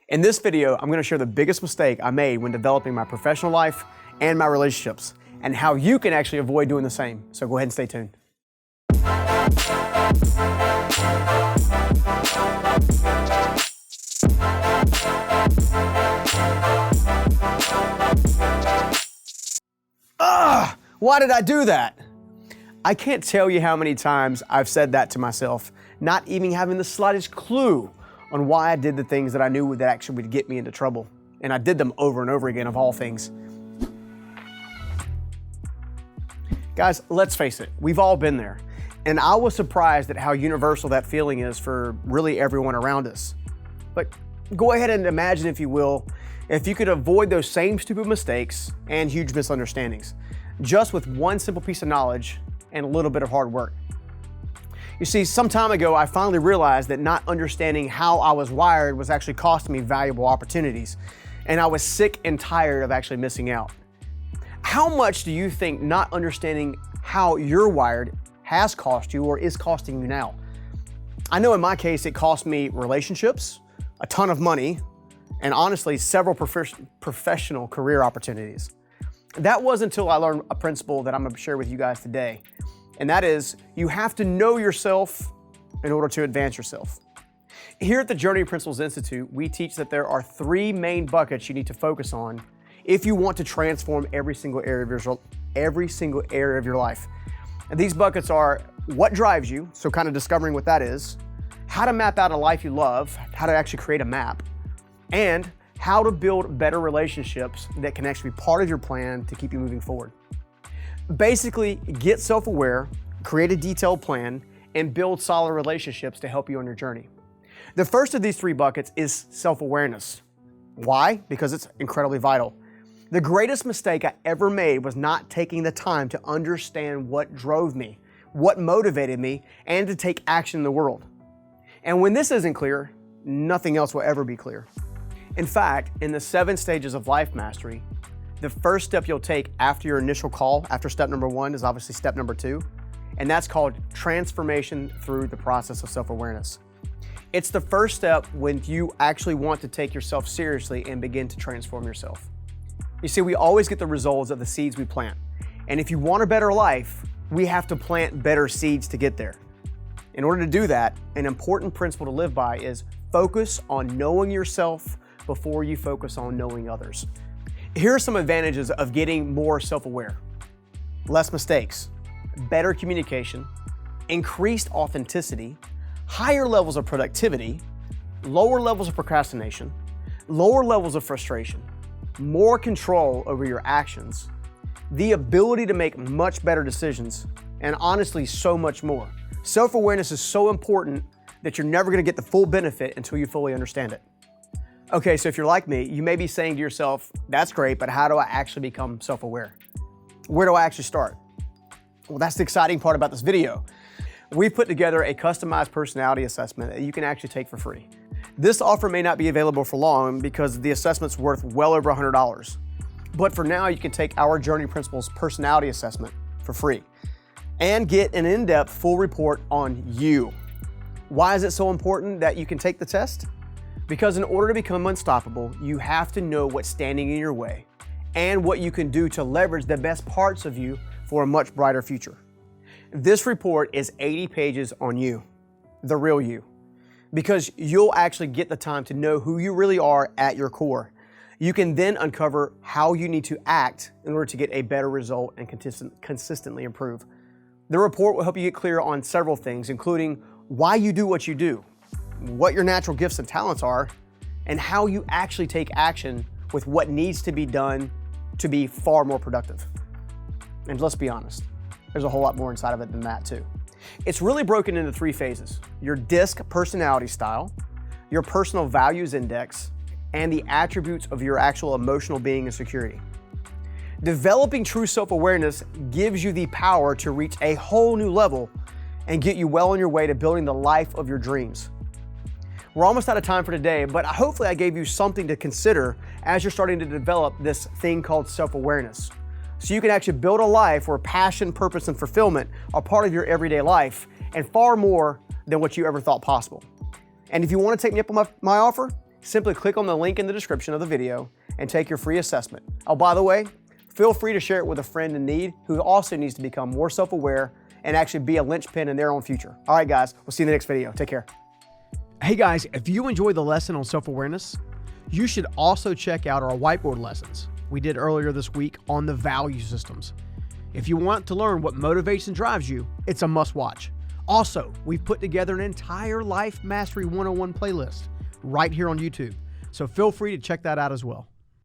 In this video, I'm going to share the biggest mistake I made when developing my professional life and my relationships, and how you can actually avoid doing the same. So go ahead and stay tuned. Why did I do that? I can't tell you how many times I've said that to myself, not even having the slightest clue on why I did the things that I knew that actually would get me into trouble. And I did them over and over again, of all things. Guys, let's face it, we've all been there. And I was surprised at how universal that feeling is for really everyone around us. But go ahead and imagine, if you will, if you could avoid those same stupid mistakes and huge misunderstandings, just with one simple piece of knowledge and a little bit of hard work. You see, some time ago, I finally realized that not understanding how I was wired was actually costing me valuable opportunities, and I was sick and tired of actually missing out. How much do you think not understanding how you're wired has cost you or is costing you now? I know in my case, it cost me relationships, a ton of money, and honestly, several professional career opportunities. That wasn't until I learned a principle that I'm going to share with you guys today. And that is, you have to know yourself in order to advance yourself. Here at the Journey Principles Institute, we teach that there are three main buckets you need to focus on if you want to transform every single area of your life. And these buckets are what drives you, so kind of discovering what that is, how to map out a life you love, how to actually create a map, and how to build better relationships that can actually be part of your plan to keep you moving forward. Basically, get self-aware, create a detailed plan, and build solid relationships to help you on your journey. The first of these three buckets is self-awareness. Why? Because it's incredibly vital. The greatest mistake I ever made was not taking the time to understand what drove me, what motivated me, and to take action in the world. And when this isn't clear, nothing else will ever be clear. In fact, in the 7 stages of life mastery, the first step you'll take after your initial call, after step number 1, is obviously step number 2, and that's called transformation through the process of self-awareness. It's the first step when you actually want to take yourself seriously and begin to transform yourself. You see, we always get the results of the seeds we plant, and if you want a better life, we have to plant better seeds to get there. In order to do that, an important principle to live by is focus on knowing yourself before you focus on knowing others. Here are some advantages of getting more self-aware. Less mistakes, better communication, increased authenticity, higher levels of productivity, lower levels of procrastination, lower levels of frustration, more control over your actions, the ability to make much better decisions, and honestly, so much more. Self-awareness is so important that you're never going to get the full benefit until you fully understand it. Okay, so if you're like me, you may be saying to yourself, that's great, but how do I actually become self-aware? Where do I actually start? Well, that's the exciting part about this video. We've put together a customized personality assessment that you can actually take for free. This offer may not be available for long because the assessment's worth well over $100. But for now, you can take our Journey Principles personality assessment for free and get an in-depth full report on you. Why is it so important that you can take the test? Because in order to become unstoppable, you have to know what's standing in your way and what you can do to leverage the best parts of you for a much brighter future. This report is 80 pages on you, the real you, because you'll actually get the time to know who you really are at your core. You can then uncover how you need to act in order to get a better result and consistently improve. The report will help you get clear on several things, including why you do what you do, what your natural gifts and talents are, and how you actually take action with what needs to be done to be far more productive. And let's be honest, there's a whole lot more inside of it than that too. It's really broken into 3 phases: your DISC personality style, your personal values index, and the attributes of your actual emotional being and security. Developing true self-awareness gives you the power to reach a whole new level and get you well on your way to building the life of your dreams. We're almost out of time for today, but hopefully I gave you something to consider as you're starting to develop this thing called self-awareness. So you can actually build a life where passion, purpose, and fulfillment are part of your everyday life and far more than what you ever thought possible. And if you want to take me up on my offer, Simply click on the link in the description of the video and take your free assessment. Oh, by the way, feel free to share it with a friend in need who also needs to become more self-aware and actually be a linchpin in their own future. All right, guys, we'll see you in the next video. Take care. Hey guys, if you enjoyed the lesson on self-awareness, you should also check out our whiteboard lessons we did earlier this week on the value systems. If you want to learn what motivates and drives you, it's a must watch. Also, we've put together an entire Life Mastery 101 playlist right here on YouTube, so feel free to check that out as well.